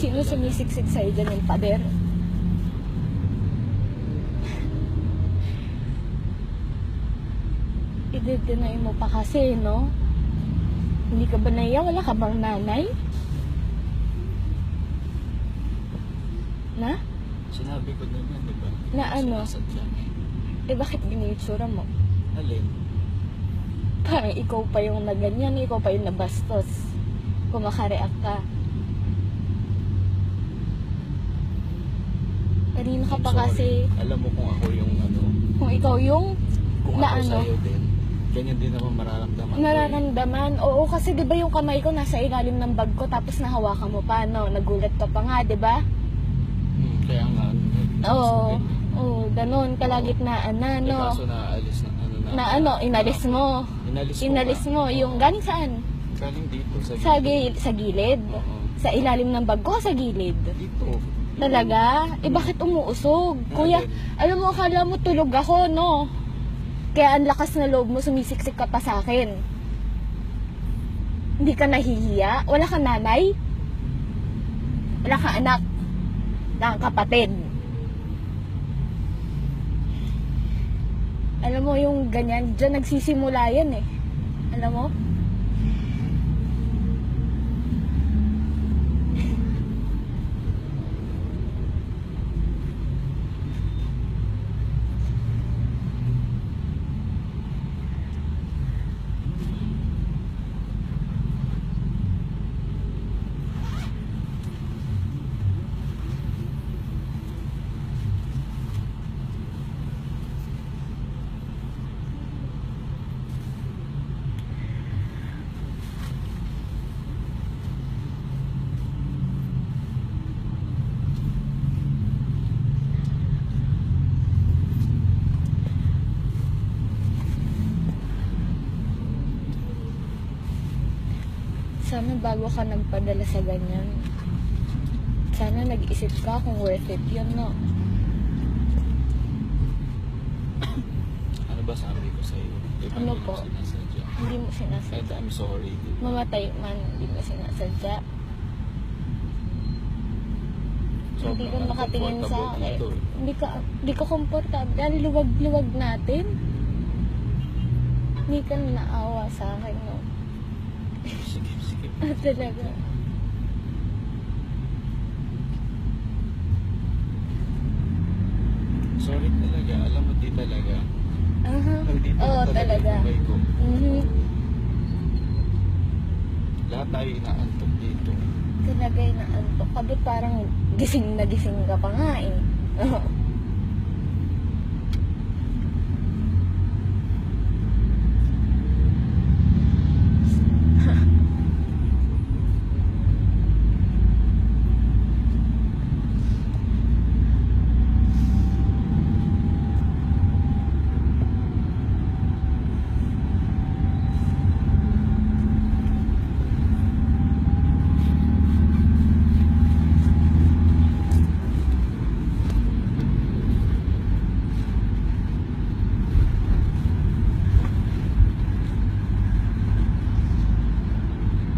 Sino sumisiksik sa'yo dyan, yung pader? Idedeny mo pa kasi, no? Hindi ka ba naiya? Wala ka bang nanay? Na? Sinabi ko na yan, di ba? Na ano? Sinasadya. Bakit ginitsura mo? Alin? Parang ikaw pa yung naganyan, ikaw pa yung nabastos. Kumakareact ka. Kanina ka pa Sorry. kasi, Alam mo kung ako yung ano, kung ikaw yung kung na ako ano, sa'yo din, ganyan din naman mararamdaman ko. nararamdaman. Oo, kasi 'di ba yung kamay ko nasa ilalim ng bag ko tapos nahawakan mo pa, no? Nagulat ka pa nga, 'di ba? Kaya nga. Oo. Oo, ganun kalagitnaan na, no? Kaso naalis na ano na. Na ano, inalis mo. Inalis mo yung galing saan? Galing dito Sa gilid. Oo. Sa ilalim ng bag ko, sa gilid. Dito. Talaga? Bakit umuusog? Kuya, alam mo, akala mo tulog ako, no? Kaya ang lakas na loob mo, sumisiksik ka pa sa akin. Hindi ka nahihiya? Wala kang nanay? Wala kang anak? Wala kang kapatid? Alam mo, yung ganyan, dyan nagsisimula yan eh. Alam mo? Sana bago ka nagpadala sa ganyan, sana nag-isip ka kung worth it yun, no? Ano ba sabi ko sa'yo? Di ba Ano hindi po? mo sinasadya? Hindi mo And sinasadya. I'm sorry. Mamatay man, hindi mo sinasadya. Hindi ka Sobrang makatingin sa uncomfortable akin. dito eh. Hindi ka komportable. Ang luwag-luwag natin. Hindi ka naawa sa akin, no? Sige, sige. Talaga. Sorry talaga. Alam mo, di talaga. Aha. Nandito Oo, na talaga. yung buhay ko. Mhm. Lahat tayo inaantok dito. Talaga yung naantok ka. Ba't parang gising na gising ka pa nga eh.